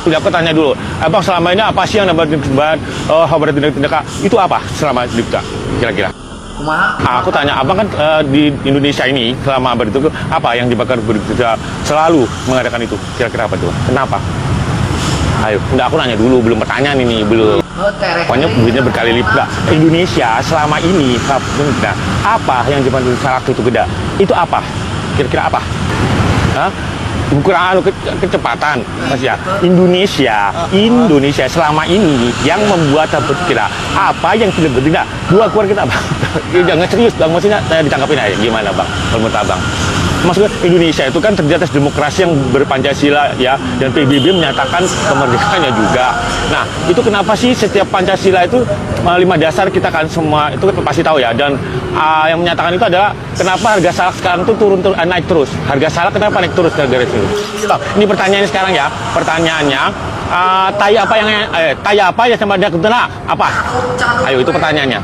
Udah aku tanya dulu, abang selama ini apa sih yang dapat tindakan itu apa selama di kita kira-kira? Aku tanya, abang kan di Indonesia ini selama abang itu apa yang dibakar berita selalu mengadakan itu? Kira-kira apa tuh? Kenapa? Ayo, enggak, aku nanya dulu, belum pertanyaan ini, belum. Pokoknya duitnya berkali lipat. Indonesia selama ini, nah, apa yang dibantu salah itu beda? Itu apa? Kira-kira apa? Hah? Ukuran kecepatan, Mas ya. Indonesia selama ini yang membuat kira apa yang tidak bertindak? Dua keluar kita, Bang. Jangan serius, Bang. Maksudnya saya ditangkapin aja. Gimana, Bang? Kalau menurut Abang? Maksudnya Indonesia itu kan terdiri atas demokrasi yang berpancasila ya, dan PBB menyatakan kemerdekaannya juga. Nah, itu kenapa sih setiap Pancasila itu 5 dasar kita kan semua itu pasti tahu ya, dan yang menyatakan itu adalah kenapa harga salak sekarang tuh naik terus. Harga salak kenapa naik terus gara-gara itu? Ini pertanyaannya sekarang ya. Pertanyaannya tai apa yang sama dia kena apa? Ayo, itu pertanyaannya.